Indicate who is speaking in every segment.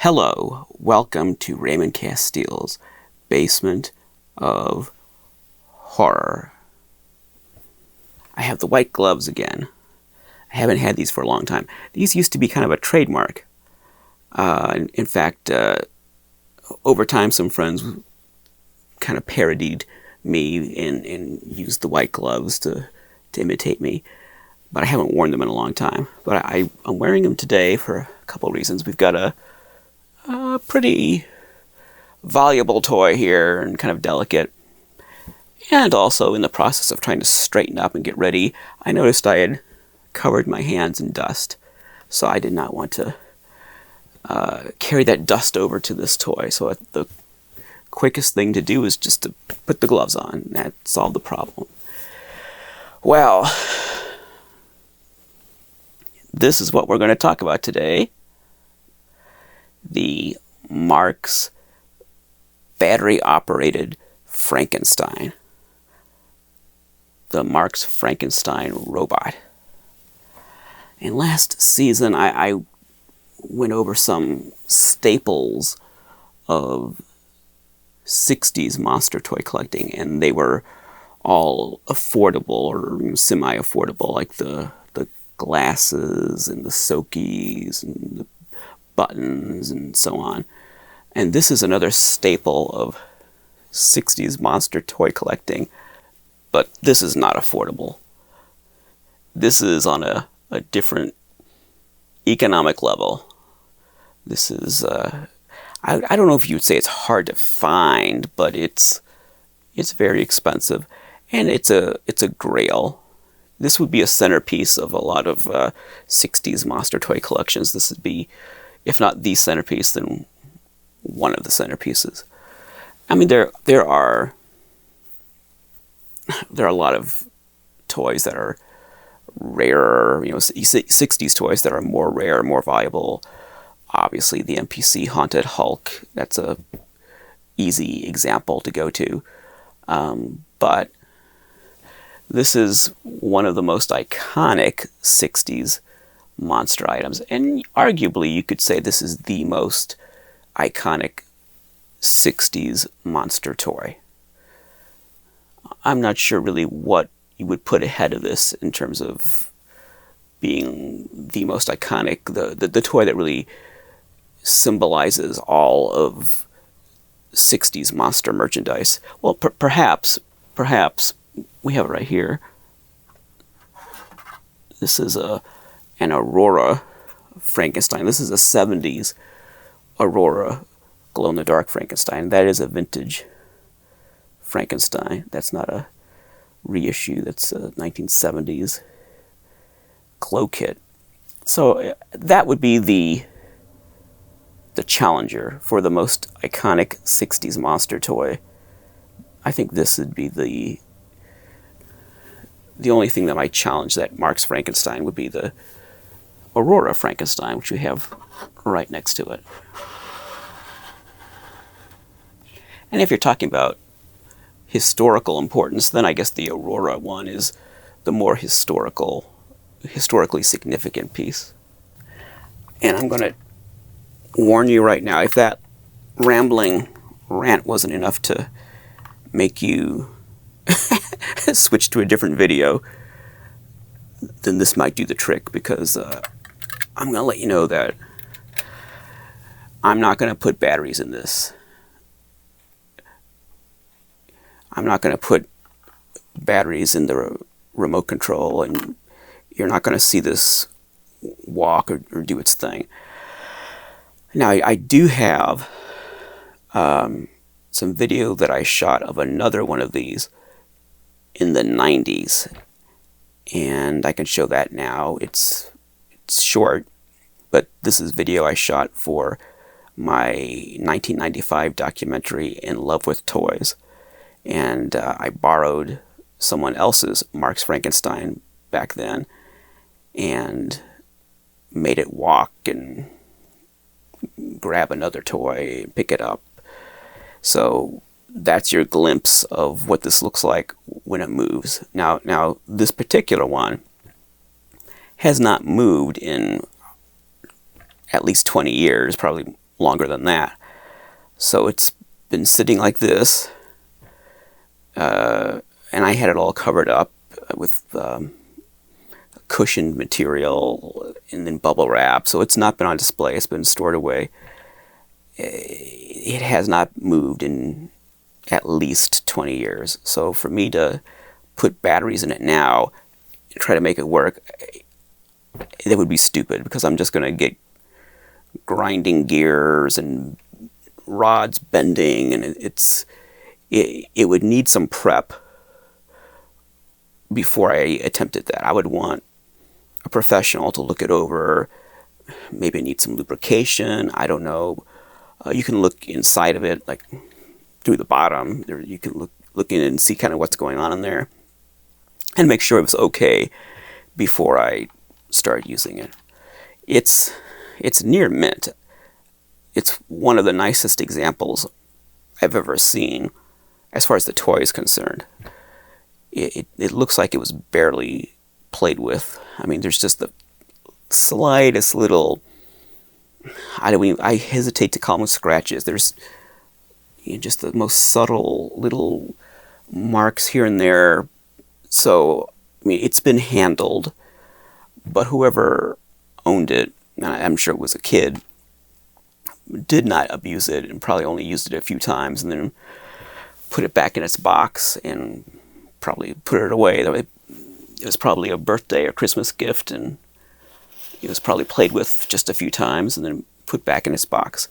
Speaker 1: Hello, welcome to Raymond Castile's Basement of Horror. I have the white gloves again. I haven't had these for a long time. These used to be kind of a trademark. In fact, over time some friends kind of parodied me and used the white gloves to imitate me. But I haven't worn them in a long time. But I'm wearing them today for a couple of reasons. We've got a pretty valuable toy here and kind of delicate. And also in the process of trying to straighten up and get ready, I noticed I had covered my hands in dust. So I did not want to carry that dust over to this toy. So the quickest thing to do is just to put the gloves on. That solved the problem. Well, this is what we're going to talk about today. The Marx battery-operated Frankenstein. The Marx Frankenstein robot. And last season, I went over some staples of 60s monster toy collecting, and they were all affordable or semi-affordable, like the glasses and the Sokies and the buttons and so on. And this is another staple of 60s monster toy collecting, but this is not affordable. This is on a different economic level. This is, I don't know if you'd say it's hard to find, but it's very expensive, and it's a grail. This would be a centerpiece of a lot of 60s monster toy collections. This would be, if not the centerpiece, then one of the centerpieces. I mean, there are a lot of toys that are rarer, 60s toys that are more rare, more valuable. Obviously, the MPC Haunted Hulk, that's a easy example to go to. But this is one of the most iconic 60s monster items. And arguably, you could say this is the most iconic 60s monster toy. I'm not sure really what you would put ahead of this in terms of being the most iconic, the toy that really symbolizes all of 60s monster merchandise. Well, perhaps we have it right here. This is an Aurora Frankenstein. This is a 70s Aurora glow-in-the-dark Frankenstein. That is a vintage Frankenstein. That's not a reissue. That's a 1970s glow kit. So that would be the challenger for the most iconic 60s monster toy. I think this would be the only thing that might challenge that Marx Frankenstein would be the Aurora Frankenstein, which we have right next to it. And if you're talking about historical importance, then I guess the Aurora one is the more historically significant piece. And I'm going to warn you right now, if that rambling rant wasn't enough to make you switch to a different video, then this might do the trick, because I'm going to let you know that I'm not going to put batteries in this. I'm not going to put batteries in the remote control, and you're not going to see this walk or do its thing. Now, I do have some video that I shot of another one of these in the 90s, and I can show that now. It's short, but this is video I shot for my 1995 documentary, In Love with Toys. And I borrowed someone else's Marx Frankenstein back then and made it walk and grab another toy, pick it up. So that's your glimpse of what this looks like when it moves. Now this particular one has not moved in at least 20 years, probably longer than that. So it's been sitting like this, and I had it all covered up with cushioned material and then bubble wrap. So it's not been on display. It's been stored away. It has not moved in at least 20 years. So for me to put batteries in it now and try to make it work, that would be stupid, because I'm just going to get grinding gears and rods bending, and it would need some prep before I attempted that. I would want a professional to look it over. Maybe it needs some lubrication. I don't know. You can look inside of it, like through the bottom. You can look in and see kind of what's going on in there, and make sure it was okay before I start using it. It's near mint. It's one of the nicest examples I've ever seen as far as the toy is concerned. It looks like it was barely played with. I mean, there's just the slightest little, I hesitate to call them scratches. There's just the most subtle little marks here and there. So, I mean, it's been handled, but whoever owned it, and I'm sure it was a kid, did not abuse it and probably only used it a few times and then put it back in its box and probably put it away. It was probably a birthday or Christmas gift, and it was probably played with just a few times and then put back in its box.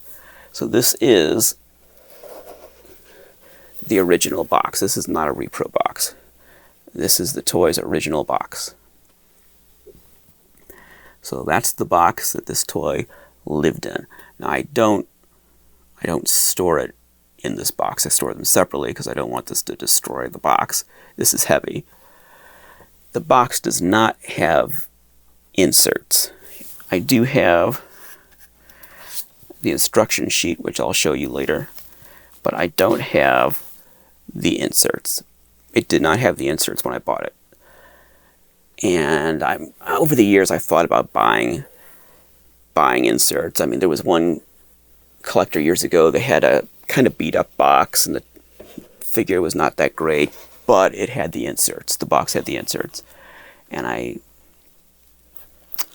Speaker 1: So this is the original box. This is not a repro box. This is the toy's original box. So that's the box that this toy lived in. Now I don't store it in this box. I store them separately because I don't want this to destroy the box. This is heavy. The box does not have inserts. I do have the instruction sheet, which I'll show you later, but I don't have the inserts. It did not have the inserts when I bought it. And over the years, I thought about buying inserts. I mean, there was one collector years ago that had a kind of beat up box, and the figure was not that great, but it had the inserts. The box had the inserts. And I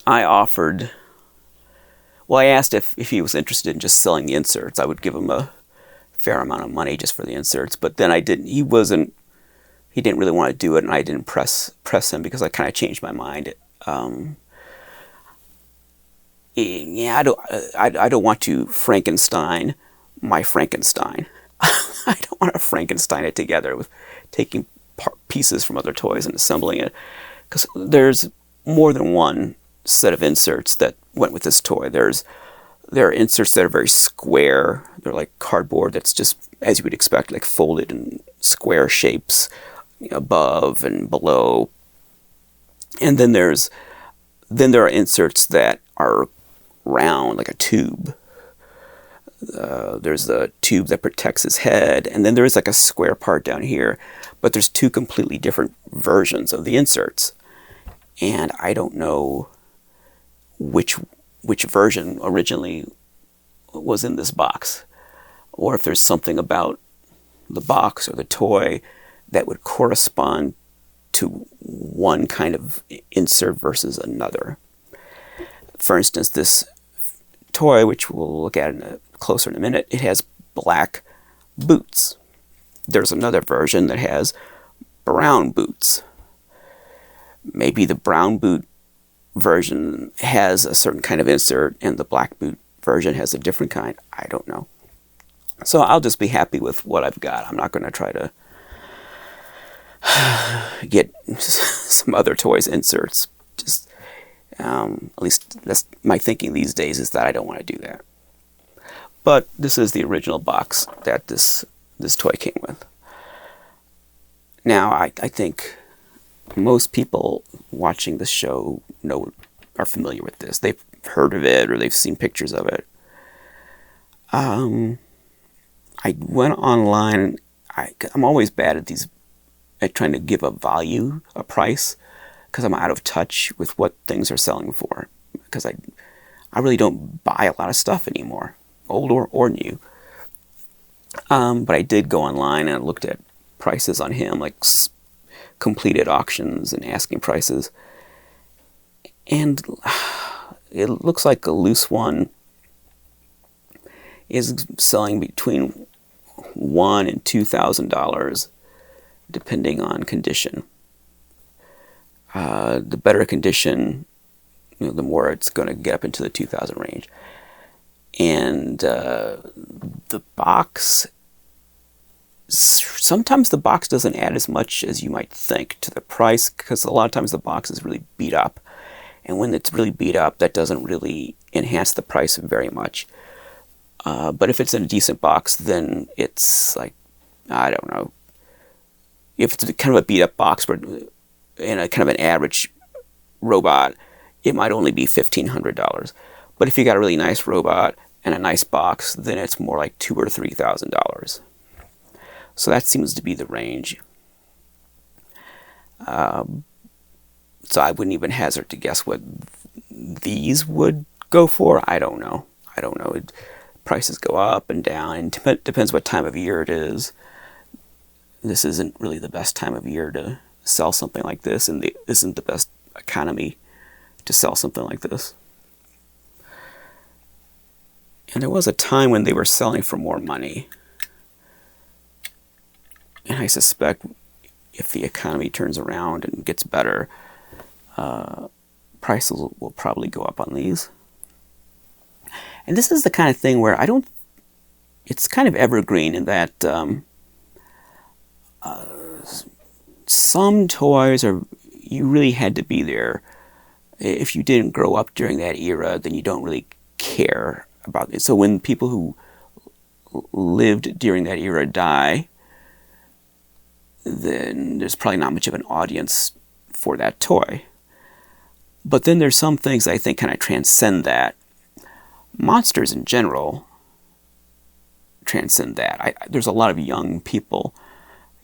Speaker 1: offered, well, I asked if he was interested in just selling the inserts. I would give him a fair amount of money just for the inserts, but then he didn't really want to do it, and I didn't press him because I kind of changed my mind. I don't want to Frankenstein my Frankenstein. I don't want to Frankenstein it together with taking pieces from other toys and assembling it, because there's more than one set of inserts that went with this toy. There are inserts that are very square. They're like cardboard that's just, as you would expect, like folded in square shapes above and below. And then there are inserts that are round, like a tube. There's the tube that protects his head, and then there is like a square part down here, but there's two completely different versions of the inserts. And I don't know which version originally was in this box, or if there's something about the box or the toy that would correspond to one kind of insert versus another. For instance, this toy, which we'll look at closer in a minute, it has black boots. There's another version that has brown boots. Maybe the brown boot version has a certain kind of insert and the black boot version has a different kind. I don't know. So I'll just be happy with what I've got. I'm not going to try to get some other toys inserts. Just at least that's my thinking these days, is that I don't want to do that. But this is the original box that this toy came with. Now I think most people watching the show are familiar with this. They've heard of it or they've seen pictures of it. I went online. I'm always bad at trying to give a price, because I'm out of touch with what things are selling for. Because I really don't buy a lot of stuff anymore. old or new. But I did go online and looked at prices on him, like completed auctions and asking prices. And it looks like a loose one is selling between $1,000 and $2,000, depending on condition. The better condition, the more it's going to get up into the 2,000 range. And the box, sometimes the box doesn't add as much as you might think to the price, because a lot of times the box is really beat up. And when it's really beat up, that doesn't really enhance the price very much. But if it's in a decent box, then it's like, I don't know, if it's kind of a beat up box and a kind of an average robot, it might only be $1,500. But if you got a really nice robot and a nice box, then it's more like $2,000 or $3,000. So that seems to be the range. So I wouldn't even hazard to guess what these would go for. I don't know. Prices go up and down, and depends what time of year it is. This isn't really the best time of year to sell something like this, and this isn't the best economy to sell something like this. And there was a time when they were selling for more money. And I suspect if the economy turns around and gets better, prices will probably go up on these. And this is the kind of thing where it's kind of evergreen in that some toys you really had to be there. If you didn't grow up during that era, then you don't really care about it. So when people who lived during that era die, then there's probably not much of an audience for that toy. But then there's some things I think kind of transcend that. Monsters in general transcend that. There's a lot of young people,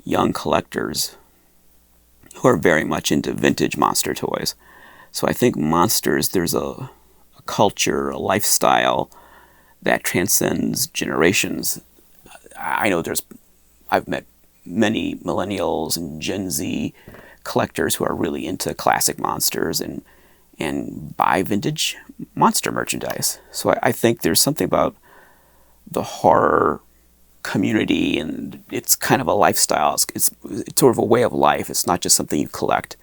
Speaker 1: young collectors, who are very much into vintage monster toys. So I think monsters, there's a culture, a lifestyle that transcends generations. I know I've met many millennials and Gen Z collectors who are really into classic monsters and buy vintage monster merchandise. So I think there's something about the horror community, and it's kind of a lifestyle. It's sort of a way of life. It's not just something you collect.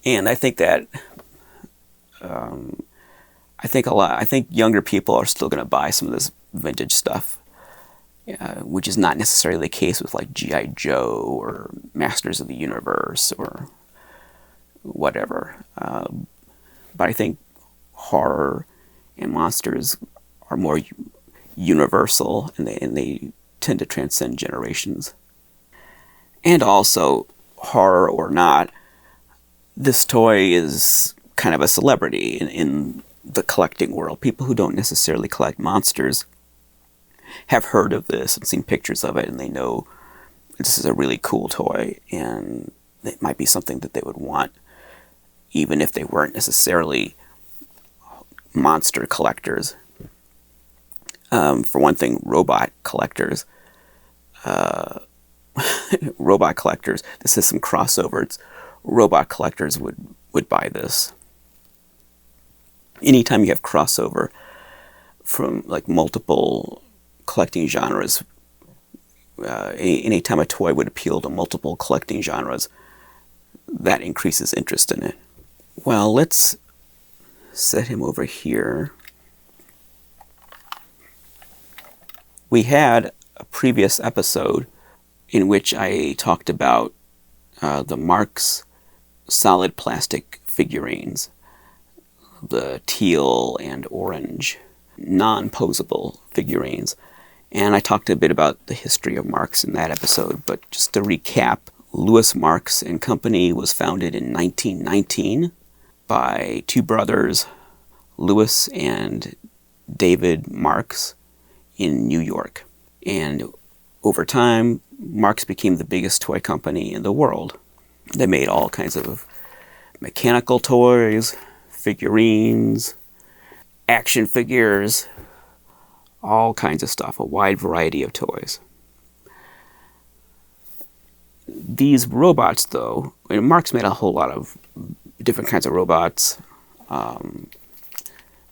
Speaker 1: And I think that I think younger people are still going to buy some of this vintage stuff, which is not necessarily the case with like G.I. Joe or Masters of the Universe or whatever. But I think horror and monsters are more universal, and they tend to transcend generations. And also, horror or not, this toy is kind of a celebrity in the collecting world. People who don't necessarily collect monsters have heard of this and seen pictures of it, and they know this is a really cool toy, and it might be something that they would want, even if they weren't necessarily monster collectors. For one thing, robot collectors. This is some crossovers. Robot collectors would buy this. Anytime you have crossover from like multiple collecting genres, anytime a toy would appeal to multiple collecting genres, that increases interest in it. Well, let's set him over here. We had a previous episode in which I talked about the Marx solid plastic figurines, the teal and orange non-posable figurines. And I talked a bit about the history of Marx in that episode, but just to recap, Louis Marx and Company was founded in 1919 by two brothers, Louis and David Marx, in New York. And over time, Marx became the biggest toy company in the world. They made all kinds of mechanical toys, figurines, action figures, all kinds of stuff, a wide variety of toys. These robots, though, and Marx made a whole lot of different kinds of robots,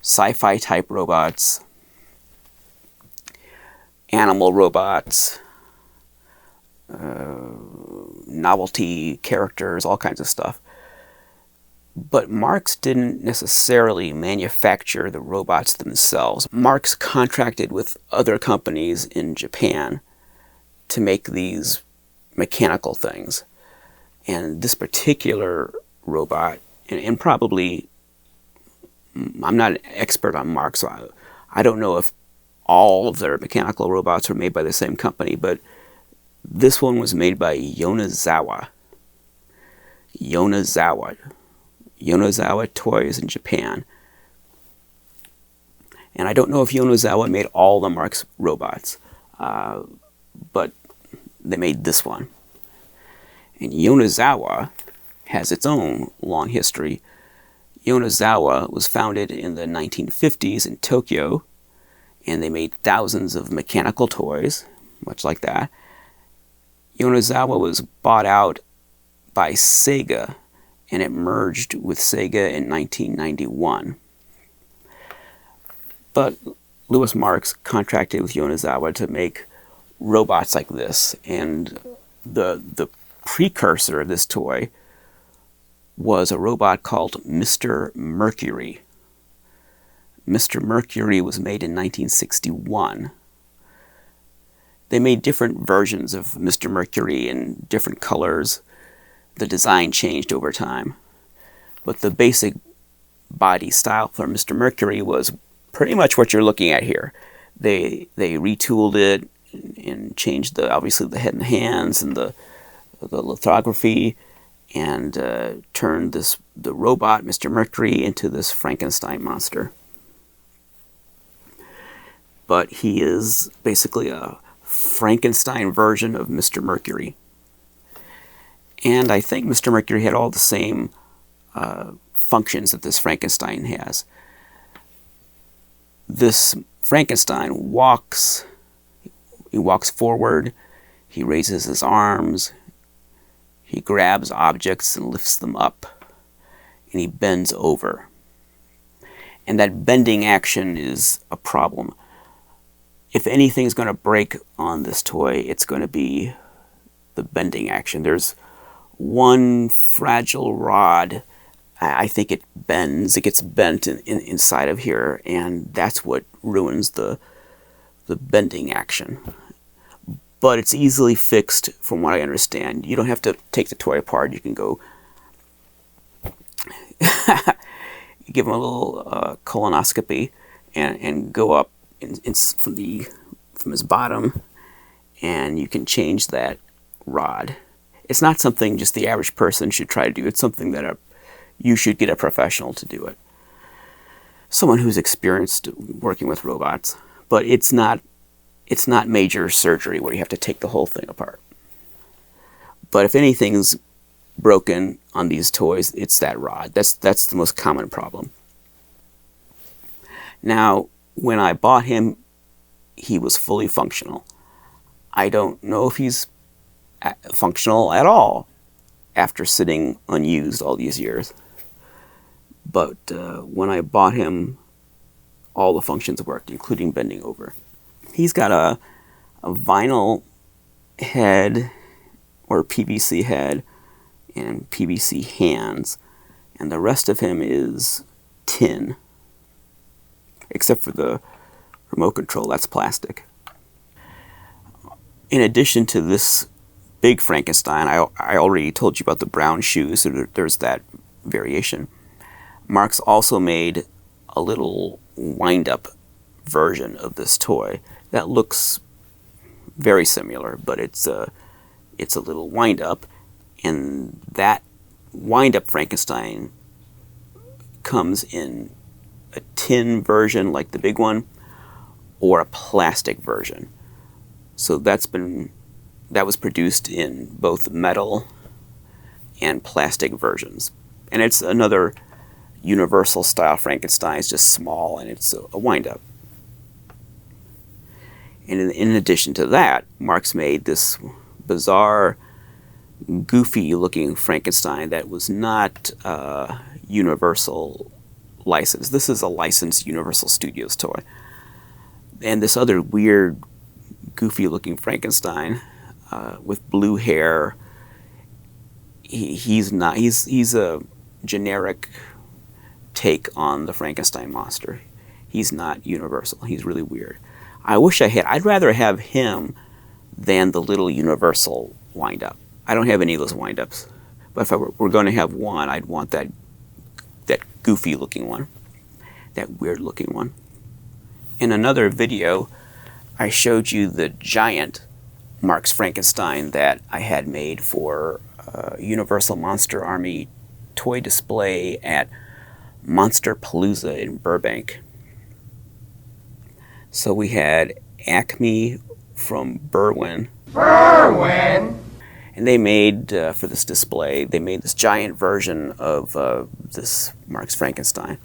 Speaker 1: sci-fi type robots, animal robots, novelty characters, all kinds of stuff. But Marx didn't necessarily manufacture the robots themselves. Marx contracted with other companies in Japan to make these mechanical things. And this particular robot, and probably, I'm not an expert on Marx, so I don't know if all of their mechanical robots were made by the same company, but this one was made by Yonezawa. Yonezawa Toys in Japan. And I don't know if Yonezawa made all the Marx robots, but they made this one. And Yonezawa has its own long history. Yonezawa was founded in the 1950s in Tokyo, and they made thousands of mechanical toys, much like that. Yonezawa was bought out by Sega, and it merged with Sega in 1991. But Louis Marx contracted with Yonezawa to make robots like this, and the precursor of this toy was a robot called Mr. Mercury. Mr. Mercury was made in 1961. They made different versions of Mr. Mercury in different colors. The design changed over time. But the basic body style for Mr. Mercury was pretty much what you're looking at here. They retooled it and changed obviously the head and the hands and the lithography, and turned the robot, Mr. Mercury, into this Frankenstein monster. But he is basically a Frankenstein version of Mr. Mercury. And I think Mr. Mercury had all the same functions that this Frankenstein has. This Frankenstein walks forward, he raises his arms, he grabs objects and lifts them up, and he bends over. And that bending action is a problem. If anything's going to break on this toy, it's going to be the bending action. There's one fragile rod, I think it bends, it gets bent inside of here, and that's what ruins the bending action. But it's easily fixed from what I understand. You don't have to take the toy apart. You can go give him a little colonoscopy and go up from his bottom, and you can change that rod. It's not something just the average person should try to do. It's something that you should get a professional to do it. Someone who's experienced working with robots. But it's not major surgery where you have to take the whole thing apart. But if anything's broken on these toys, it's that rod. That's the most common problem. Now, when I bought him, he was fully functional. I don't know if he's functional at all after sitting unused all these years. But when I bought him, all the functions worked, including bending over. He's got a vinyl head, or PVC head, and PVC hands, and the rest of him is tin, except for the remote control, that's plastic. In addition to this big Frankenstein, I already told you about the brown shoes, so there's that variation. Marx also made a little wind-up version of this toy that looks very similar, but it's a little wind-up, and that wind-up Frankenstein comes in a tin version like the big one, or a plastic version. So that was produced in both metal and plastic versions. And it's another universal style Frankenstein. It's just small, and it's a wind-up. And in addition to that, Marx made this bizarre, goofy-looking Frankenstein that was not Universal licensed. This is a licensed Universal Studios toy. And this other weird, goofy-looking Frankenstein with blue hair. He's a generic take on the Frankenstein monster. He's not Universal. He's really weird. I'd rather have him than the little Universal wind-up. I don't have any of those wind-ups. But if I were going to have one, I'd want that goofy-looking one. That weird-looking one. In another video, I showed you the giant Marx Frankenstein that I had made for Universal Monster Army toy display at Monster Palooza in Burbank. So we had Acme from Berwyn. And they made, for this display, they made this giant version of this Marx Frankenstein.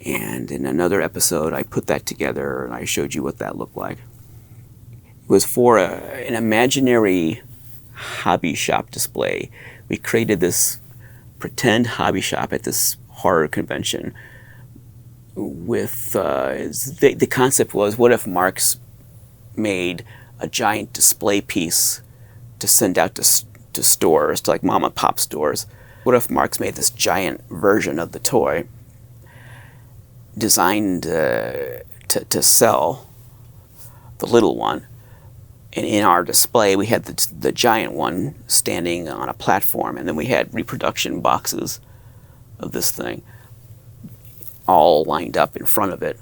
Speaker 1: And in another episode, I put that together and I showed you what that looked like. It was for an imaginary hobby shop display. We created this pretend hobby shop at this horror convention with, the concept was, what if Marx made a giant display piece to send out to stores, to like mom and pop stores? What if Marx made this giant version of the toy designed to sell the little one? And in our display, we had the giant one standing on a platform, and then we had reproduction boxes of this thing all lined up in front of it,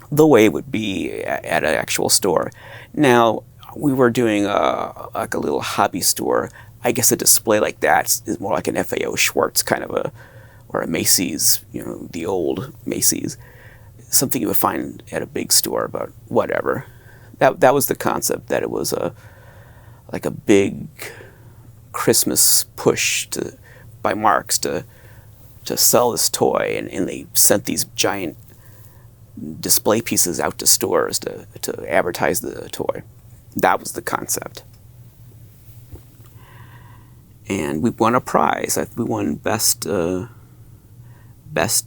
Speaker 1: the way it would be at an actual store. Now, we were doing like a little hobby store. I guess a display like that is more like an FAO Schwartz kind of or a Macy's, the old Macy's. Something you would find at a big store, but whatever. That was the concept, that it was like a big Christmas push by Marx to sell this toy, and they sent these giant display pieces out to stores to advertise the toy. That was the concept. And we won a prize. We won best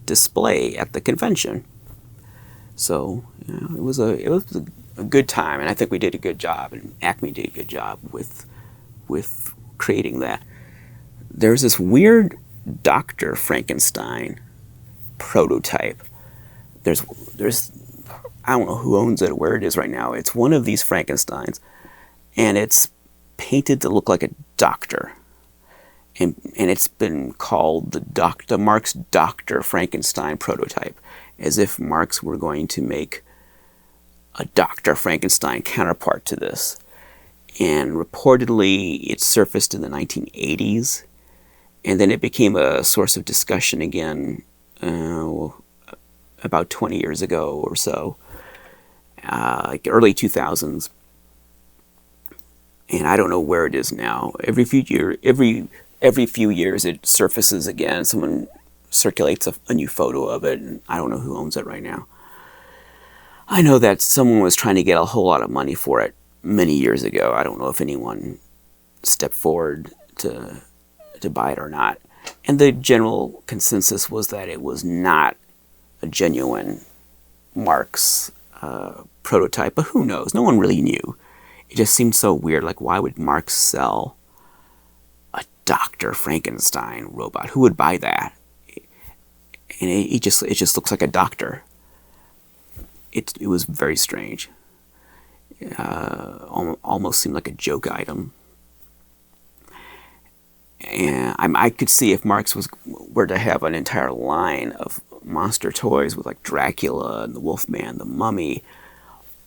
Speaker 1: display at the convention. So it was a good time, and I think we did a good job, and Acme did a good job with creating that. There's this weird Dr. Frankenstein prototype. There's I don't know who owns it, where it is right now. It's one of these Frankensteins, and it's painted to look like a doctor. And it's been called the Marx Dr. Frankenstein prototype, as if Marx were going to make a Dr. Frankenstein counterpart to this. And reportedly, it surfaced in the 1980s, and then it became a source of discussion again about 20 years ago or so, like early 2000s. And I don't know where it is now. Every few years it surfaces again. Someone circulates a new photo of it, and I don't know who owns it right now. I know that someone was trying to get a whole lot of money for it many years ago. I don't know if anyone stepped forward to buy it or not. And the general consensus was that it was not a genuine Marx prototype, but who knows? No one really knew. It just seemed so weird. Like, why would Marx sell a Dr. Frankenstein robot? Who would buy that? And it just looks like a doctor. It was very strange. Almost seemed like a joke item. And I could see if Marx were to have an entire line of monster toys with like Dracula and the Wolfman, the Mummy,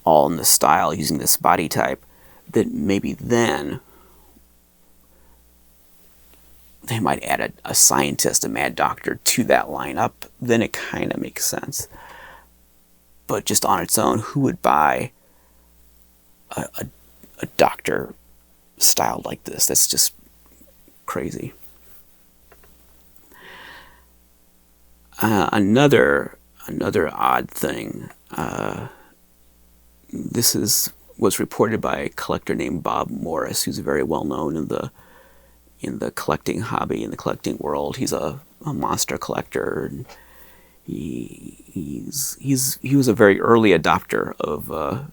Speaker 1: all in this style using this body type, that maybe then they might add a scientist, a mad doctor to that lineup. Then it kind of makes sense. But just on its own, who would buy a doctor styled like this? That's just crazy. Another odd thing. was reported by a collector named Bob Morris, who's very well known in the collecting hobby, in the collecting world. He's a monster collector. And he was a very early adopter of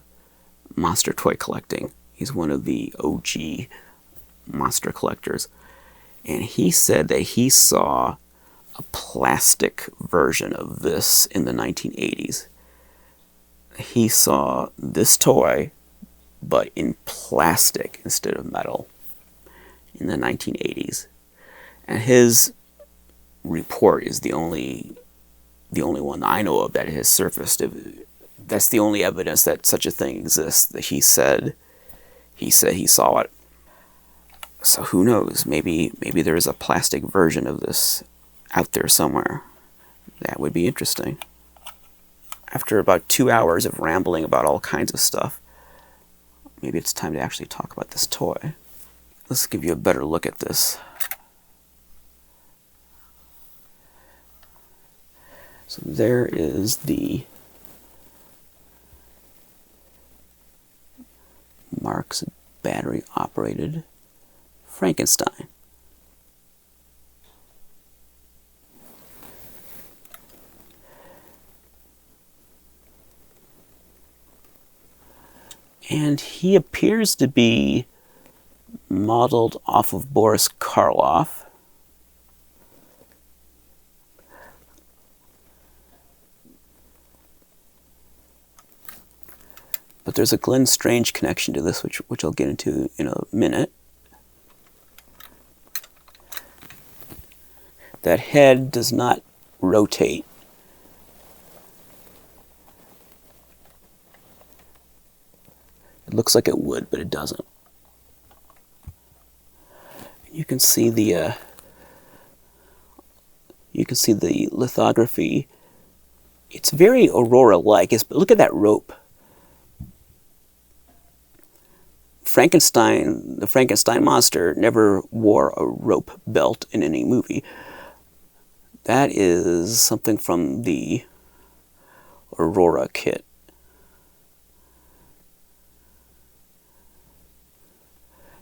Speaker 1: monster toy collecting. He's one of the OG monster collectors. And he said that he saw a plastic version of this in the 1980s. He saw this toy, but in plastic instead of metal, in the 1980s. And his report is the only one I know of that has surfaced. That's the only evidence that such a thing exists, that he said he saw it. So who knows? Maybe there is a plastic version of this out there somewhere. That would be interesting. After about 2 hours of rambling about all kinds of stuff, maybe it's time to actually talk about this toy. Let's give you a better look at this. So there is the Marx battery-operated Frankenstein. And he appears to be modeled off of Boris Karloff. But there's a Glenn Strange connection to this, which I'll get into in a minute. That head does not rotate. It looks like it would, but it doesn't. You can see the lithography. It's very Aurora-like. Look at that rope. The Frankenstein monster never wore a rope belt in any movie. That is something from the Aurora kit.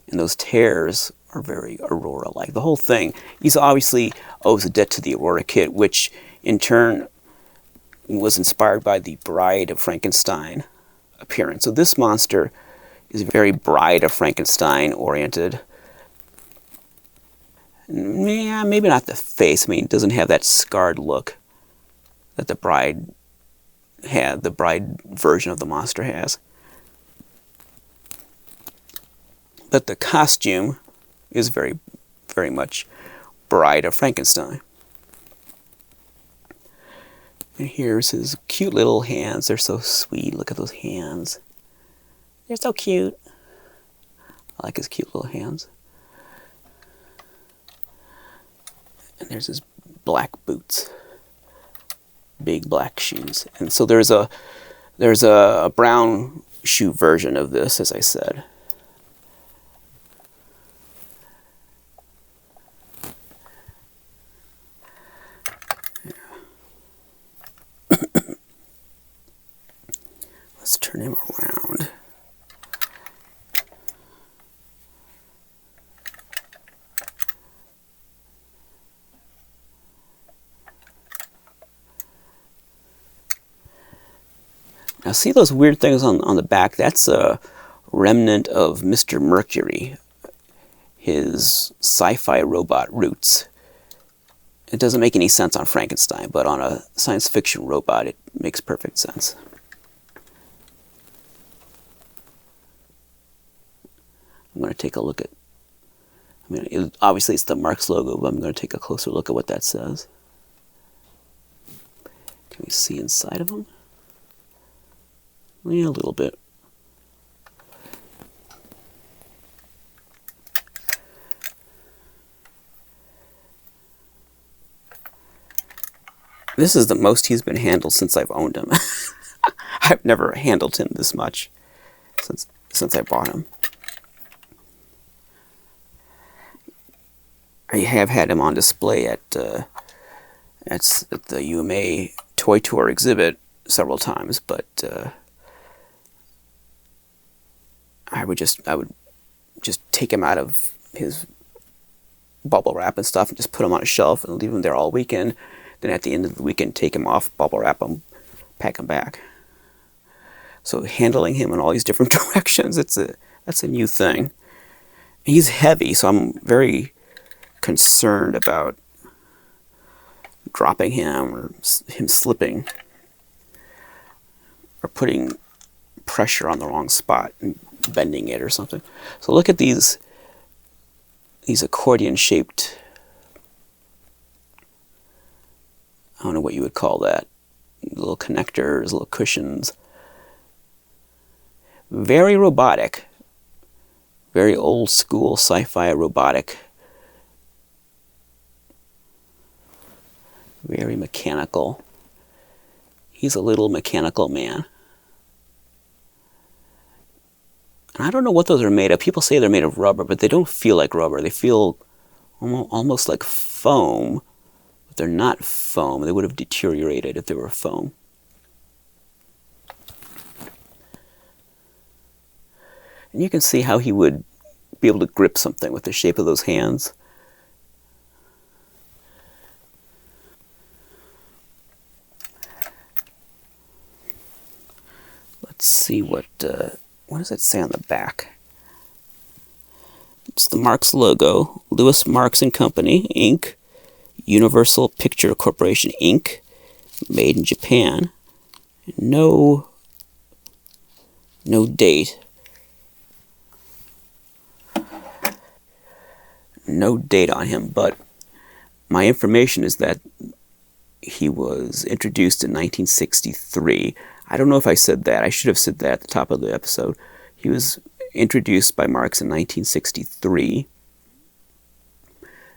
Speaker 1: And those tears are very Aurora-like. The whole thing, he's obviously owes a debt to the Aurora kit, which in turn was inspired by the Bride of Frankenstein appearance. So this monster is very Bride of Frankenstein oriented. Yeah, maybe not the face. I mean, it doesn't have that scarred look that the Bride had, the Bride version of the monster has. But the costume is very, very much Bride of Frankenstein. And here's his cute little hands. They're so sweet. Look at those hands. They're so cute. I like his cute little hands. And there's his black boots. Big black shoes. And so there's a brown shoe version of this, as I said. Let's turn him around. Now see those weird things on the back? That's a remnant of Mr. Mercury, his sci-fi robot roots. It doesn't make any sense on Frankenstein, but on a science fiction robot it makes perfect sense. I'm going to take a look at, obviously it's the Marx logo, but I'm going to take a closer look at what that says. Can we see inside of them? Yeah, a little bit. This is the most he's been handled since I've owned him. I've never handled him this much since I bought him. I have had him on display at the UMA Toy Tour exhibit several times, but I would just take him out of his bubble wrap and stuff and just put him on a shelf and leave him there all weekend. Then at the end of the weekend, take him off, bubble wrap him, pack him back. So handling him in all these different directions, that's a new thing. He's heavy, so I'm very concerned about dropping him or him slipping or putting pressure on the wrong spot and bending it or something. So look at these accordion-shaped, I don't know what you would call that, little connectors, little cushions. Very robotic. Very old school sci-fi robotic. Very mechanical. He's a little mechanical man. And I don't know what those are made of. People say they're made of rubber, but they don't feel like rubber. They feel almost like foam, but they're not foam. They would have deteriorated if they were foam. And you can see how he would be able to grip something with the shape of those hands. Let's see what does it say on the back? It's the Marx logo, Lewis Marx and Company, Inc., Universal Picture Corporation, Inc., made in Japan. No date. No date on him, but my information is that he was introduced in 1963. I don't know if I said that. I should have said that at the top of the episode. He was introduced by Marx in 1963.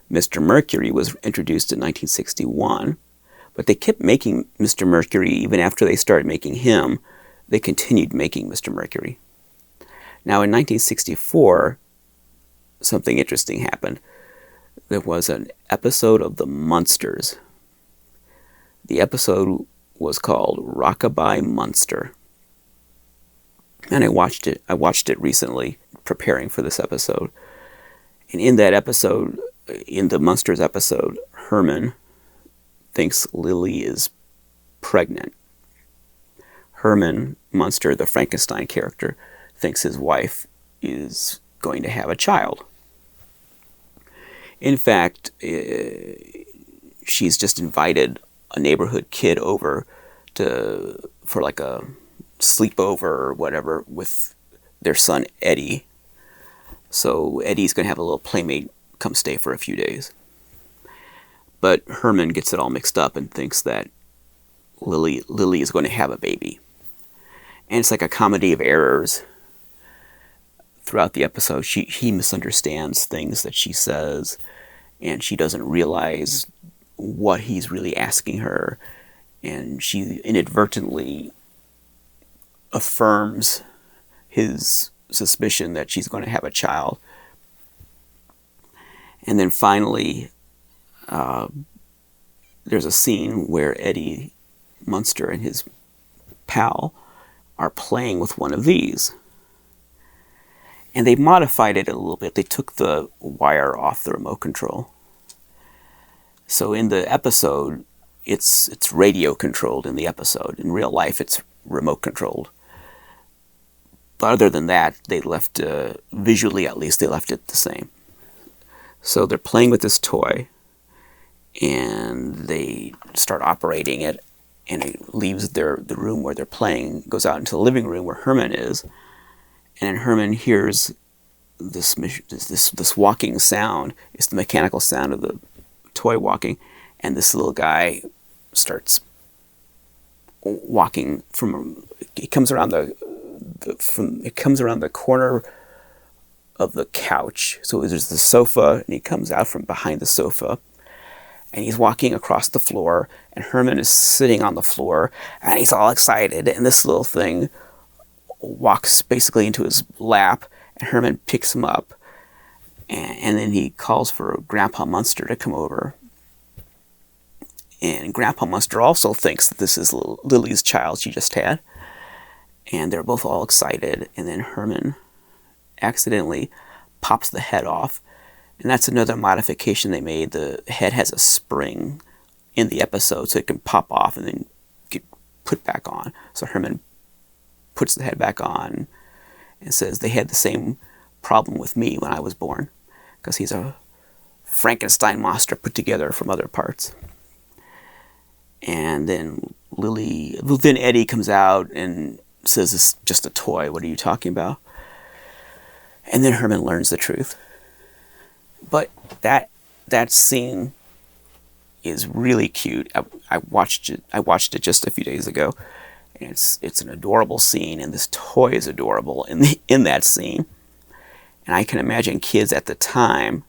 Speaker 1: Mr. Mercury was introduced in 1961, but they kept making Mr. Mercury even after they started making him. They continued making Mr. Mercury. Now in 1964, something interesting happened. There was an episode of The Munsters. The episode was called Rockabye Munster. And I watched it recently, preparing for this episode. And in that episode, in the Munsters episode, Herman thinks Lily is pregnant. Herman Munster, the Frankenstein character, thinks his wife is going to have a child. In fact, she's just invited a neighborhood kid over for like a sleepover or whatever with their son Eddie. So Eddie's going to have a little playmate come stay for a few days. But Herman gets it all mixed up and thinks that Lily is going to have a baby. And it's like a comedy of errors. Throughout the episode, he misunderstands things that she says, and she doesn't realize what he's really asking her, and she inadvertently affirms his suspicion that she's going to have a child. And then finally, there's a scene where Eddie Munster and his pal are playing with one of these. And they modified it a little bit. They took the wire off the remote control. So in the episode, it's radio controlled in the episode. In real life, it's remote controlled. But other than that, they left, visually at least, they left it the same. So they're playing with this toy, and they start operating it, and it leaves the room where they're playing, goes out into the living room where Herman is. And then Herman hears this walking sound. It's the mechanical sound of the toy walking, and this little guy starts walking it comes around the corner of the couch. So there's the sofa, and he comes out from behind the sofa, and he's walking across the floor, and Herman is sitting on the floor, and he's all excited, and this little thing walks basically into his lap, and Herman picks him up, and then he calls for Grandpa Munster to come over. And Grandpa Munster also thinks that this is Lily's child she just had, and they're both all excited. And then Herman accidentally pops the head off. And that's another modification they made. The head has a spring in the episode so it can pop off and then get put back on. So Herman puts the head back on and says they had the same problem with me when I was born, because he's a Frankenstein monster put together from other parts. And then Eddie comes out and says, "It's just a toy. What are you talking about?" And then Herman learns the truth. But that scene is really cute. I watched it just a few days ago, and it's an adorable scene, and this toy is adorable in that scene. And I can imagine kids at the time,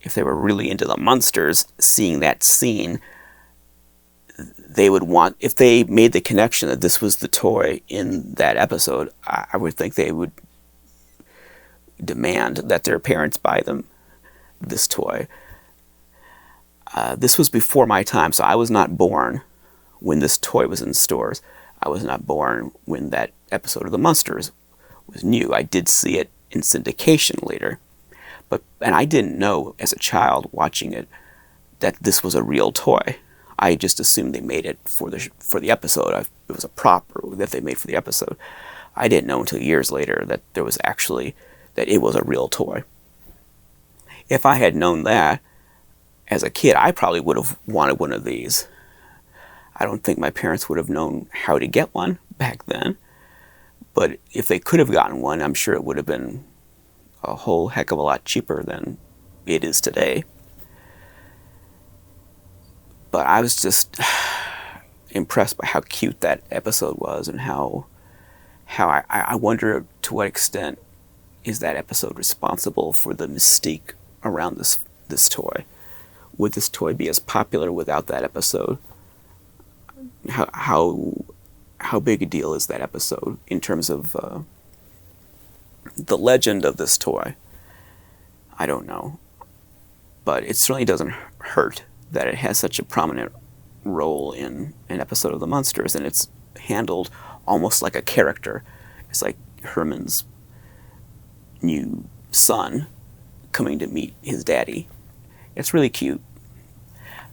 Speaker 1: if they were really into the Munsters, seeing that scene, they would want, if they made the connection that this was the toy in that episode, I would think they would demand that their parents buy them this toy. This was before my time, so I was not born when this toy was in stores. I was not born when that episode of the Munsters was new. I did see it in syndication later, and I didn't know as a child watching it that this was a real toy. I just assumed they made it for the episode. It was a prop that they made for the episode. I didn't know until years later that there was actually, that it was a real toy. If I had known that as a kid, I probably would have wanted one of these. I don't think my parents would have known how to get one back then. But if they could have gotten one, I'm sure it would have been a whole heck of a lot cheaper than it is today. But I was just impressed by how cute that episode was, and how I wonder to what extent is that episode responsible for the mystique around this toy. Would this toy be as popular without that episode? How big a deal is that episode in terms of the legend of this toy? I don't know. But it certainly doesn't hurt that it has such a prominent role in an episode of The Munsters, and it's handled almost like a character. It's like Herman's new son coming to meet his daddy. It's really cute.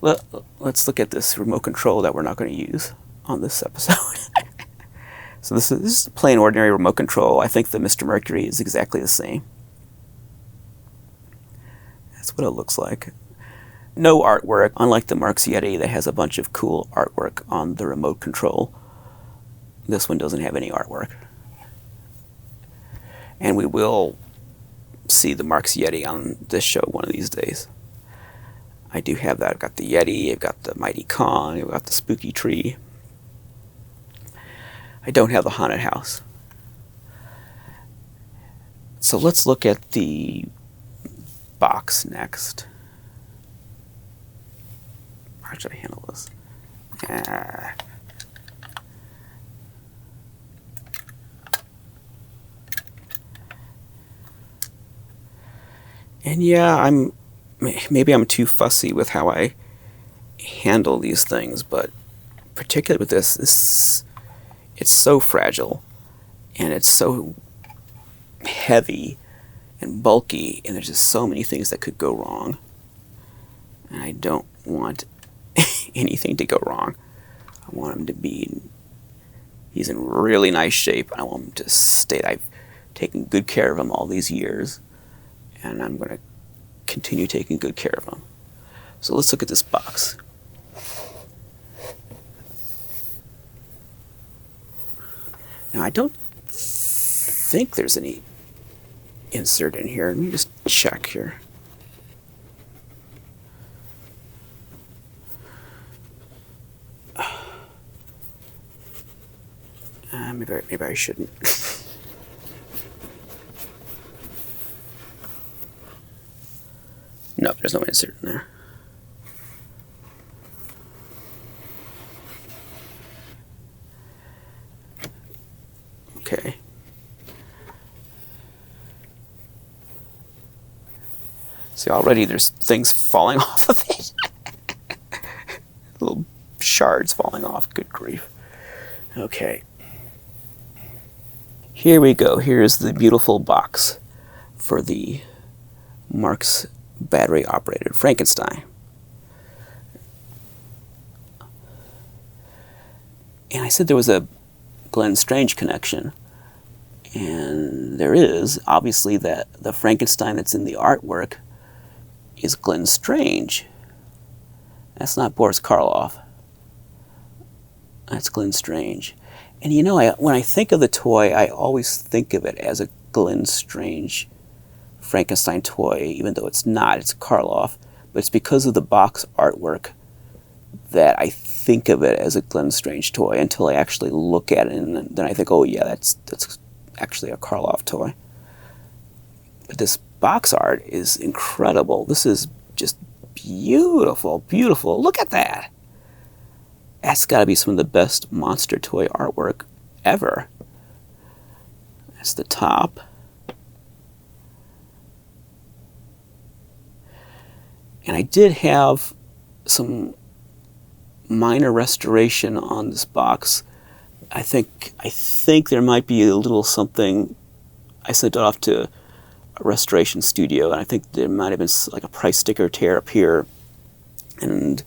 Speaker 1: Let's look at this remote control that we're not going to use on this episode. So this is a plain ordinary remote control. I think the Mr. Mercury is exactly the same. That's what it looks like. No artwork, unlike the Marx Yeti that has a bunch of cool artwork on the remote control. This one doesn't have any artwork. And we will see the Marx Yeti on this show one of these days. I do have that. I've got the Yeti, I've got the Mighty Kong, I've got the Spooky Tree. I don't have the Haunted House. So let's look at the box next. How should I handle this? And yeah, maybe I'm too fussy with how I handle these things, but particularly with this, it's so fragile, and it's so heavy and bulky, and there's just so many things that could go wrong. And I don't want anything to go wrong. I want him to be, he's in really nice shape. I want him to stay. I've taken good care of him all these years, and I'm going to continue taking good care of him. So let's look at this box. Now, I don't think there's any insert in here. Let me just check here. Maybe I shouldn't. No, there's no insert in there. Okay. See, already there's things falling off of it. Little shards falling off. Good grief. Okay. Here we go. Here's the beautiful box. for the Marx battery-operated Frankenstein. And I said there was a Glenn Strange connection. And there is. Obviously, that the Frankenstein that's in the artwork is Glenn Strange. That's not Boris Karloff. That's Glenn Strange. And you know, when I think of the toy, I always think of it as a Glenn Strange Frankenstein toy, even though it's not. It's Karloff. But it's because of the box artwork that I think of it as a Glenn Strange toy until I actually look at it, and then I think, oh yeah, that's actually a Karloff toy. But this box art is incredible. This is just beautiful, beautiful. Look at that. That's got to be some of the best monster toy artwork ever. That's the top. And I did have some minor restoration on this box. I think there might be a little something. I sent it off to a restoration studio, and I think there might have been like a price sticker tear up here and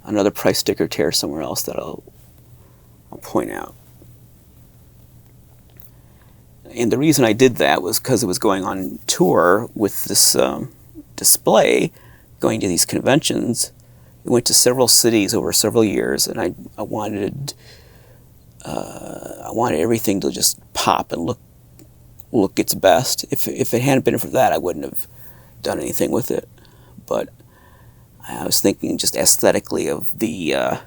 Speaker 1: another price sticker tear somewhere else that I'll point out. And the reason I did that was because it was going on tour with this display, going to these conventions. It went to several cities over several years, and I wanted everything to just pop and look its best. If it hadn't been for that, I wouldn't have done anything with it. But I was thinking just aesthetically of the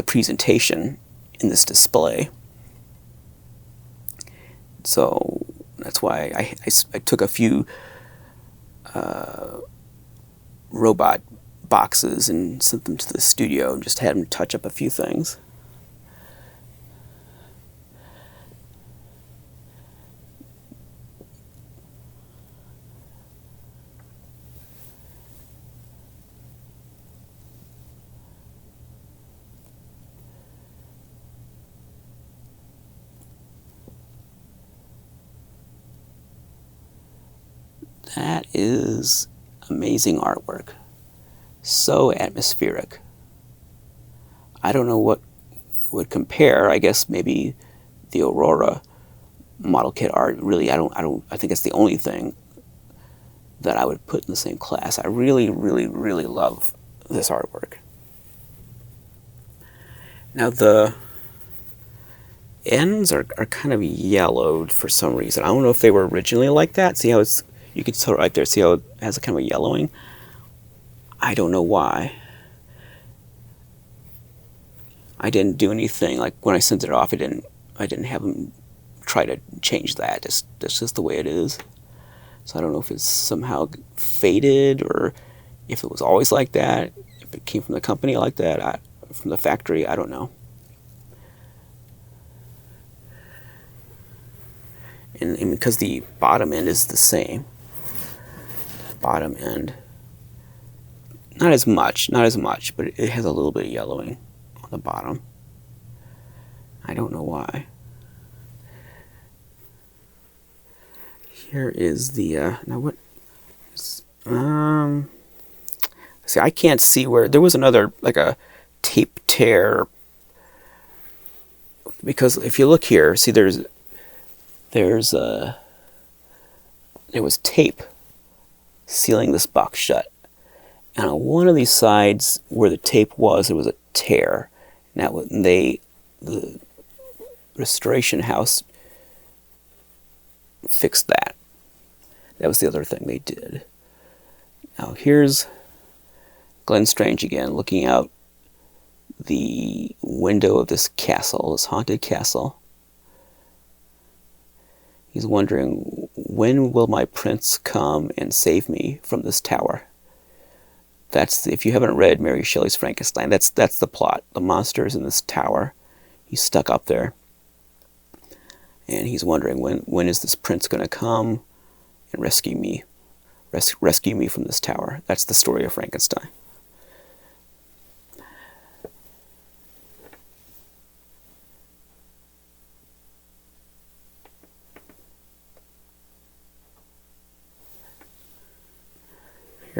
Speaker 1: presentation in this display. So that's why I took a few robot boxes and sent them to the studio and just had them touch up a few things. That is amazing artwork. So atmospheric. I don't know what would compare. I guess maybe the Aurora model kit art. Really, I think it's the only thing that I would put in the same class. I really, really, really love this artwork. Now the ends are kind of yellowed for some reason. I don't know if they were originally like that. See how you can tell right there. See how it has a kind of a yellowing? I don't know why. I didn't do anything. Like when I sent it off, I didn't have them try to change that. That's just the way it is. So I don't know if it's somehow faded or if it was always like that. If it came from the company like that, from the factory, I don't know. And because the bottom end is the same. Bottom end. Not as much, but it has a little bit of yellowing on the bottom. I don't know why. Here is the, now what, see, I can't see where, there was another, like a tape tear, because if you look here, see there was tape sealing this box shut. And on one of these sides where the tape was, there was a tear. Now the restoration house fixed that. That was the other thing they did. Now here's Glenn Strange again, looking out the window of this castle, this haunted castle. He's wondering, when will my prince come and save me from this tower? If you haven't read Mary Shelley's Frankenstein, that's the plot. The monster is in this tower. He's stuck up there. And he's wondering, when is this prince going to come and rescue me? Rescue me from this tower. That's the story of Frankenstein.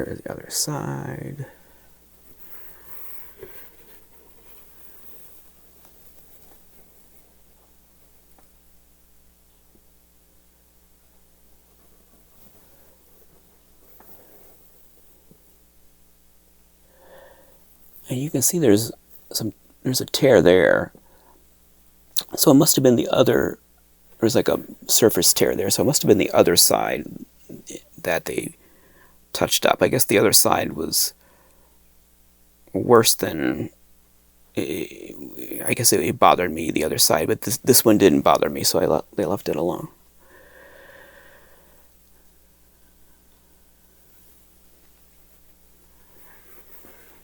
Speaker 1: Here's the other side. And you can see there's a tear there. So it must have been the other, there's like a surface tear there, so it must have been the other side that they touched up. I guess the other side was worse than, I guess it bothered me, the other side, but this one didn't bother me, so they left it alone.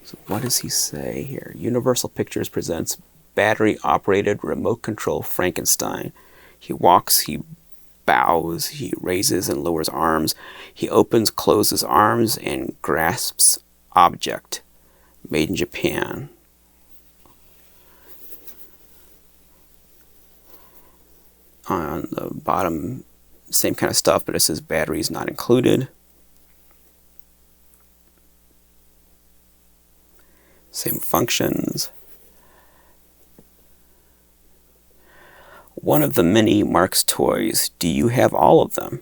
Speaker 1: So what does he say here? Universal Pictures presents battery-operated remote control Frankenstein. He walks, he bows, he raises and lowers arms. He opens, closes arms, and grasps object. Made in Japan. On the bottom, same kind of stuff, but it says batteries not included. Same functions. One of the many Marx toys. Do you have all of them?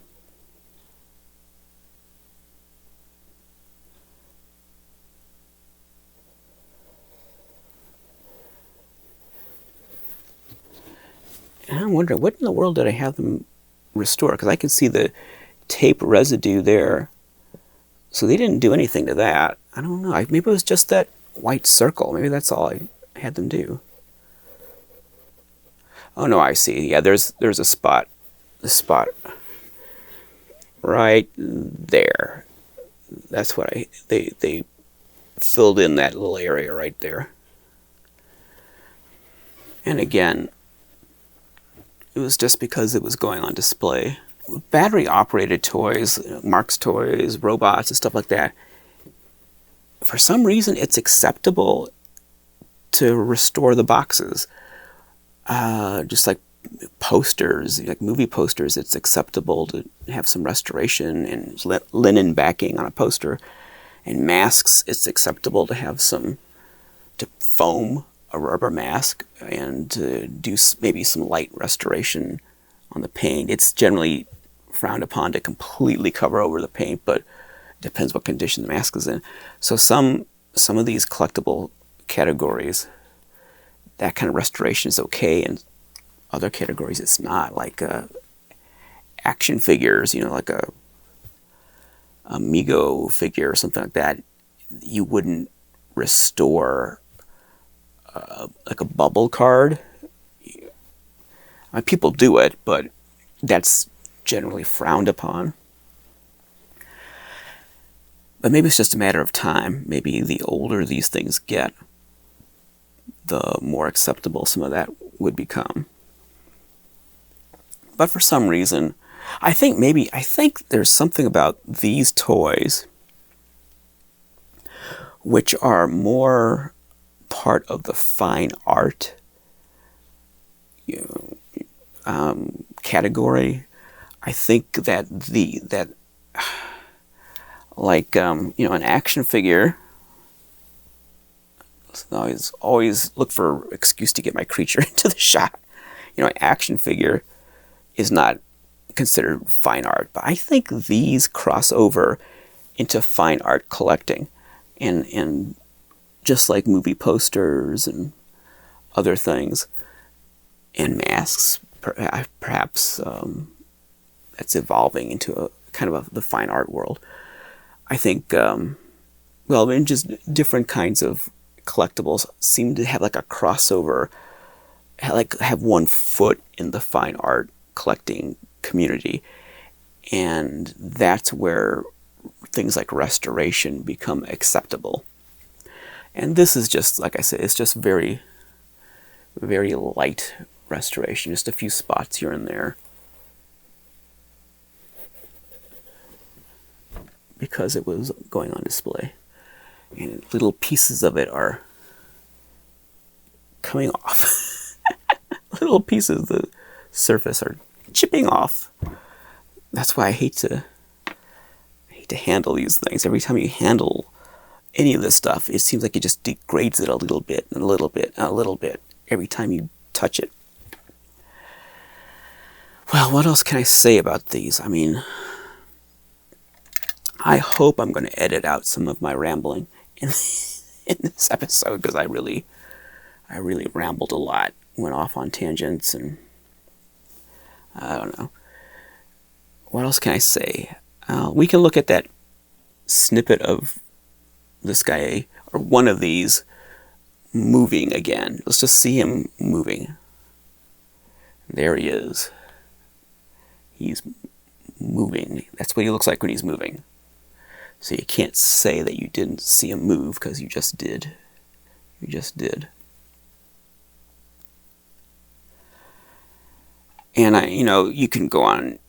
Speaker 1: And I'm wondering, what in the world did I have them restore? Because I can see the tape residue there. So they didn't do anything to that. I don't know. Maybe it was just that white circle. Maybe that's all I had them do. Oh no, I see. Yeah, there's a spot. The spot right there. That's what they filled in that little area right there. And again, it was just because it was going on display. Battery-operated toys, Marx toys, robots, and stuff like that, for some reason it's acceptable to restore the boxes. Just like posters, like movie posters, it's acceptable to have some restoration and linen backing on a poster. And masks, it's acceptable to have to foam a rubber mask and to do maybe some light restoration on the paint. It's generally frowned upon to completely cover over the paint, but it depends what condition the mask is in. So some of these collectible categories, that kind of restoration is okay, and other categories it's not, like action figures, like a Amigo figure or something like that. You wouldn't restore like a bubble card. I mean, people do it, but that's generally frowned upon. But maybe it's just a matter of time. Maybe the older these things get, the more acceptable some of that would become. But for some reason, I think there's something about these toys which are more part of the fine art category. I think that an action figure. I always look for excuse to get my creature into the shot. An action figure is not considered fine art, but I think these cross over into fine art collecting, and just like movie posters and other things, and masks, perhaps that's evolving into a kind of the fine art world. I think, just different kinds of collectibles seem to have like a crossover, have one foot in the fine art collecting community, and that's where things like restoration become acceptable. And this is just, like I said, it's just very, very light restoration, just a few spots here and there, because it was going on display, and little pieces of it are coming off. Little pieces of the surface are chipping off. That's why I hate to to handle these things. Every time you handle any of this stuff, it seems like it just degrades it a little bit, and a little bit, and a little bit, every time you touch it. Well, what else can I say about these? I mean, I hope I'm going to edit out some of my rambling in this episode, because I really rambled a lot, went off on tangents, and I don't know. What else can I say? We can look at that snippet of this guy, or one of these, moving again. Let's just see him moving. There he is. He's moving. That's what he looks like when he's moving. So you can't say that you didn't see him move, because you just did. You just did. And you can go on,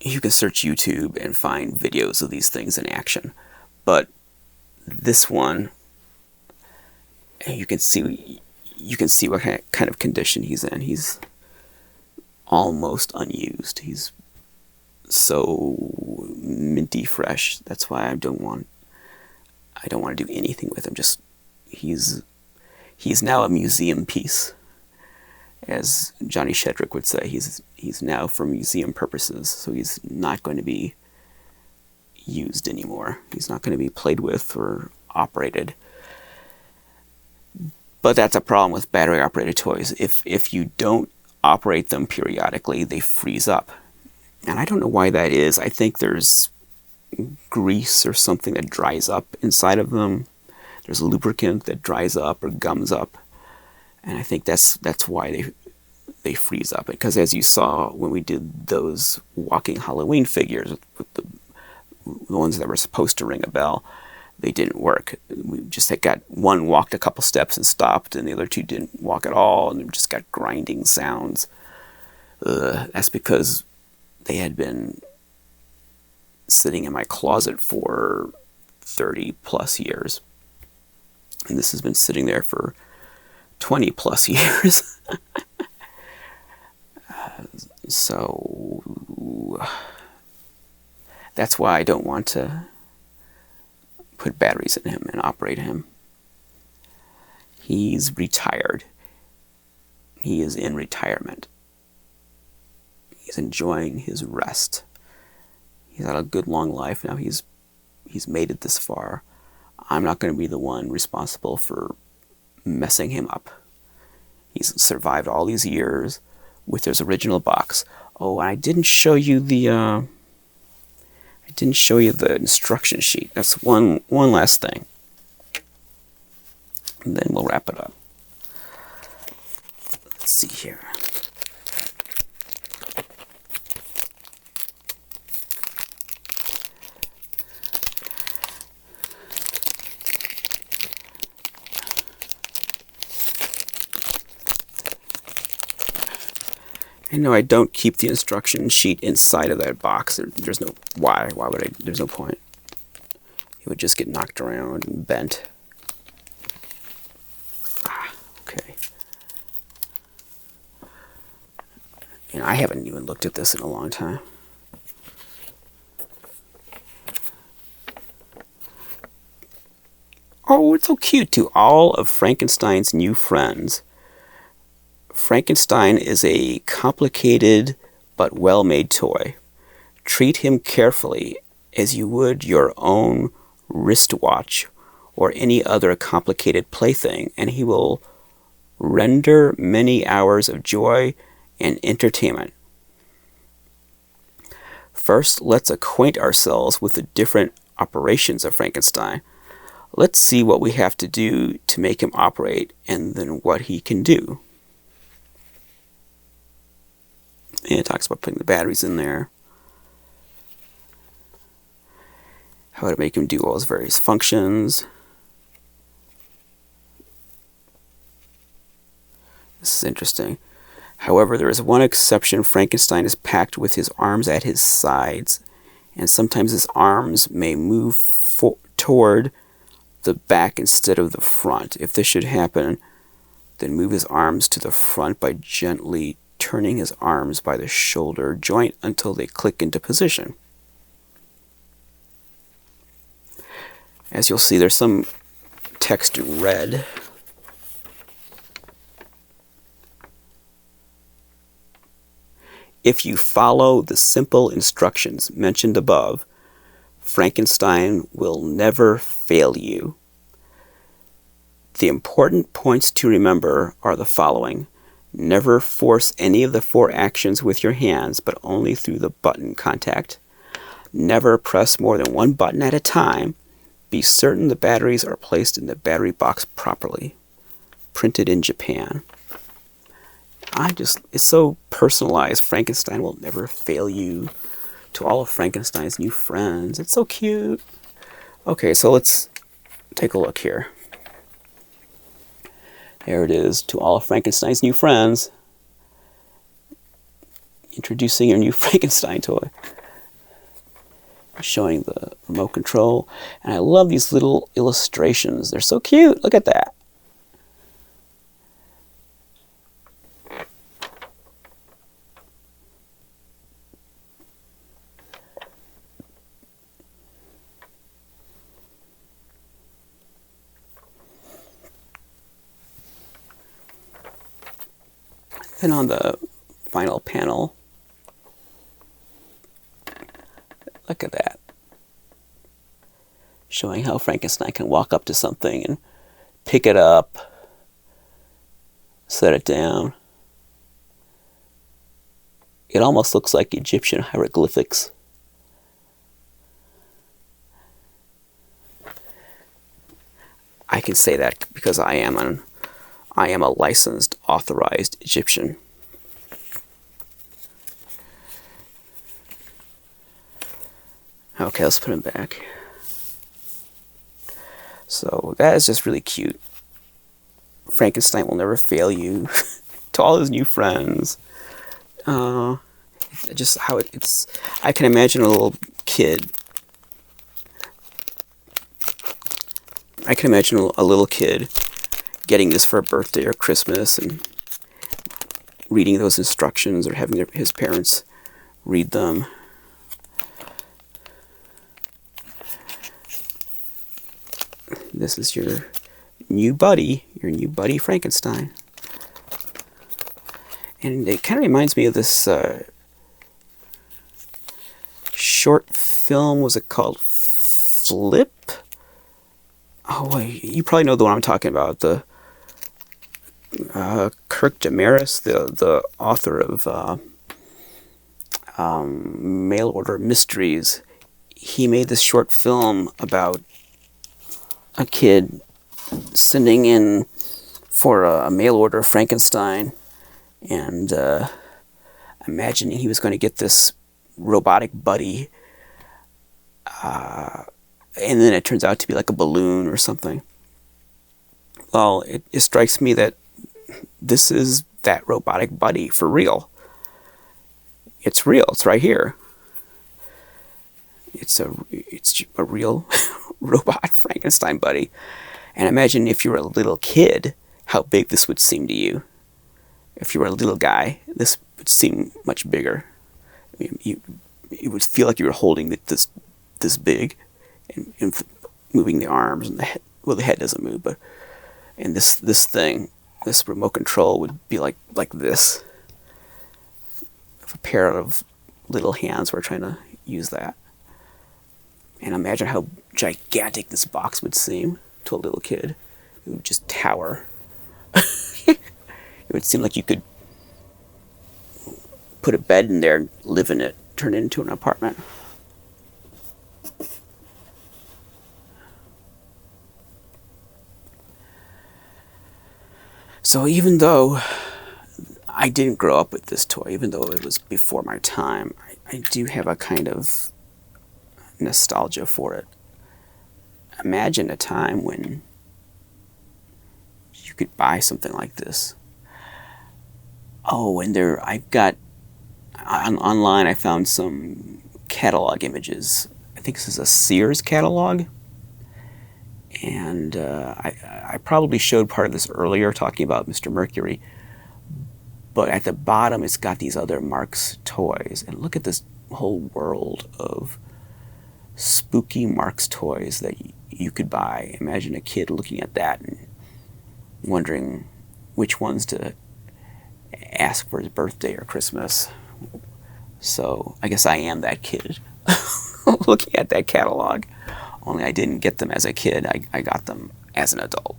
Speaker 1: you can search YouTube and find videos of these things in action. But this one, you can see what kind of condition he's in. He's almost unused. He's so minty fresh. That's why I don't want to do anything with him. Just he's now a museum piece, as Johnny Shedrick would say. He's now for museum purposes. So he's not going to be used anymore. He's not going to be played with or operated. But that's a problem with battery operated toys. If you don't operate them periodically, they freeze up. And I don't know why that is. I think there's grease or something that dries up inside of them. There's lubricant that dries up or gums up. And I think that's why they freeze up. Because as you saw when we did those walking Halloween figures with the ones that were supposed to ring a bell, they didn't work. We just had got one walked a couple steps and stopped, and the other two didn't walk at all, and they just got grinding sounds. That's because they had been sitting in my closet for 30 plus years. And this has been sitting there for 20 plus years. So that's why I don't want to put batteries in him and operate him. He's retired. He is in retirement. He's enjoying his rest. He's had a good long life. Now he's made it this far. I'm not going to be the one responsible for messing him up. He's survived all these years with his original box. Oh, and I didn't show you the instruction sheet. That's one last thing. And then we'll wrap it up. Let's see here. I know I don't keep the instruction sheet inside of that box. There's no why. Why would I? There's no point. It would just get knocked around and bent. Okay. I haven't even looked at this in a long time. Oh, it's so cute. To all of Frankenstein's new friends, Frankenstein is a complicated but well-made toy. Treat him carefully as you would your own wristwatch or any other complicated plaything, and he will render many hours of joy and entertainment. First, let's acquaint ourselves with the different operations of Frankenstein. Let's see what we have to do to make him operate, and then what he can do. And it talks about putting the batteries in there. How to make him do all his various functions. This is interesting. However, there is one exception. Frankenstein is packed with his arms at his sides, and sometimes his arms may move toward the back instead of the front. If this should happen, then move his arms to the front by gently turning his arms by the shoulder joint until they click into position. As you'll see, there's some text in red. If you follow the simple instructions mentioned above, Frankenstein will never fail you. The important points to remember are the following. Never force any of the 4 actions with your hands, but only through the button contact. Never press more than 1 button at a time. Be certain the batteries are placed in the battery box properly. Printed in Japan. It's so personalized. Frankenstein will never fail you. To all of Frankenstein's new friends. It's so cute. Okay, so let's take a look here. There it is. To all of Frankenstein's new friends. Introducing your new Frankenstein toy. Showing the remote control. And I love these little illustrations. They're so cute. Look at that. And on the final panel, look at that. Showing how Frankenstein can walk up to something and pick it up, set it down. It almost looks like Egyptian hieroglyphics. I can say that because I am a licensed, authorized Egyptian. Okay, let's put him back. So that is just really cute. Frankenstein will never fail you. To all his new friends. Just how it's. I can imagine a little kid. I can imagine a little kid getting this for a birthday or Christmas and reading those instructions or having his parents read them. This is your new buddy Frankenstein. And it kind of reminds me of this short film. Was it called Flip? Oh, you probably know the one I'm talking about. The Kirk Damaris, the author of Mail Order Mysteries. He made this short film about a kid sending in for a mail order of Frankenstein and imagining he was going to get this robotic buddy, and then it turns out to be like a balloon or something. Well, it strikes me that this is that robotic buddy for real. It's real. It's right here. It's a real robot Frankenstein buddy. And imagine if you were a little kid, how big this would seem to you. If you were a little guy, this would seem much bigger. I mean, you would feel like you were holding this big, and moving the arms and the head. Well, the head doesn't move, and this thing, this remote control would be like this. If a pair of little hands were trying to use that. And imagine how gigantic this box would seem to a little kid. It would just tower. It would seem like you could put a bed in there and live in it, turn it into an apartment. So even though I didn't grow up with this toy, even though it was before my time, I do have a kind of nostalgia for it. Imagine a time when you could buy something like this. Oh, and I've got online. I found some catalog images. I think this is a Sears catalog, and I probably showed part of this earlier, talking about Mr. Mercury. But at the bottom, it's got these other Marx toys, and look at this whole world of spooky Marx toys that you could buy. Imagine a kid looking at that and wondering which ones to ask for his birthday or Christmas. So I guess I am that kid looking at that catalog. Only I didn't get them as a kid. I got them as an adult.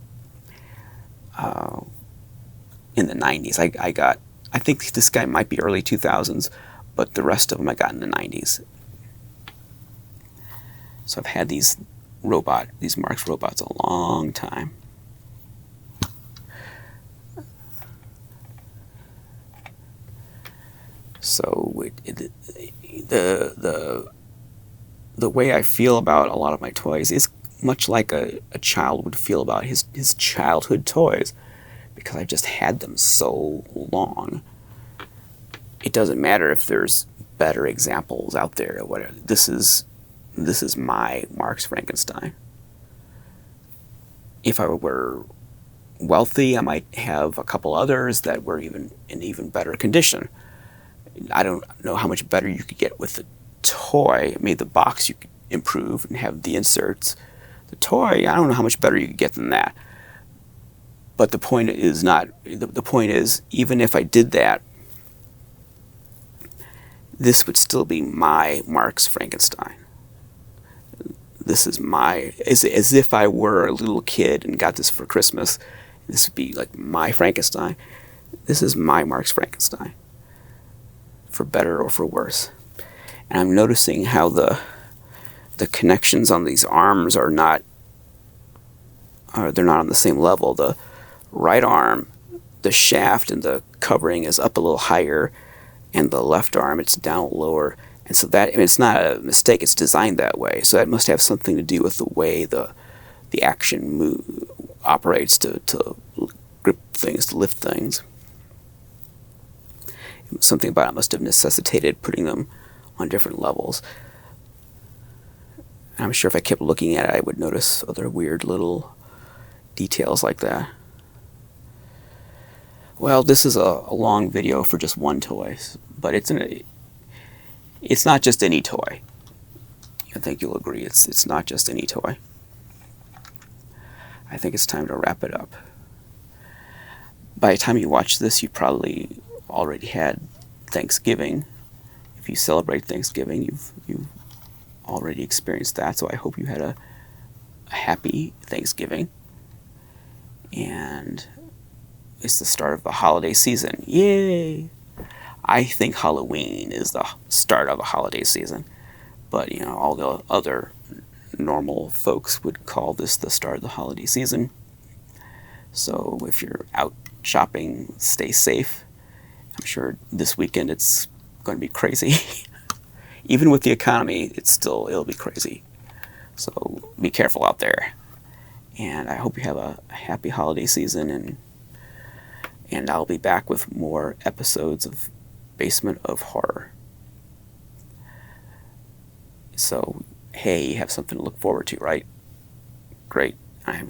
Speaker 1: In the 90s. I think this guy might be early 2000s, but the rest of them I got in the 90s. So I've had these Marx robots a long time. So the way I feel about a lot of my toys is much like a child would feel about his childhood toys, because I've just had them so long. It doesn't matter if there's better examples out there or whatever. This is my Marx Frankenstein. If I were wealthy, I might have a couple others that were in even better condition. I don't know how much better you could get with the toy. I mean, the box you could improve and have the inserts. The toy, I don't know how much better you could get than that. But the point is not, the point is, even if I did that, this would still be my Marx Frankenstein. This is as if I were a little kid and got this for Christmas. This would be like my Frankenstein. This is my Marx Frankenstein, for better or for worse. And I'm noticing how the connections on these arms they're not on the same level. The right arm, the shaft and the covering is up a little higher, and the left arm, it's down lower. And so it's not a mistake, it's designed that way. So that must have something to do with the way the action operates to grip things, to lift things. Something about it must have necessitated putting them on different levels. And I'm sure if I kept looking at it, I would notice other weird little details like that. Well, this is a long video for just one toy, but it's not just any toy. I think you'll agree it's not just any toy. I think it's time to wrap it up. By the time you watch this, you probably already had Thanksgiving. If you celebrate Thanksgiving, you've already experienced that. So I hope you had a happy Thanksgiving. And it's the start of the holiday season. Yay! I think Halloween is the start of a holiday season. But, all the other normal folks would call this the start of the holiday season. So if you're out shopping, stay safe. I'm sure this weekend it's going to be crazy. Even with the economy, it'll be crazy. So be careful out there. And I hope you have a happy holiday season, and I'll be back with more episodes of Basement of Horror. So, hey, you have something to look forward to, right? Great. I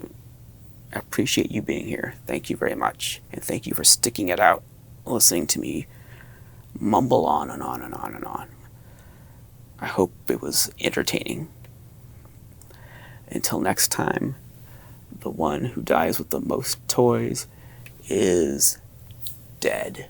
Speaker 1: appreciate you being here. Thank you very much. And thank you for sticking it out, listening to me mumble on and on and on and on. I hope it was entertaining. Until next time, the one who dies with the most toys is dead.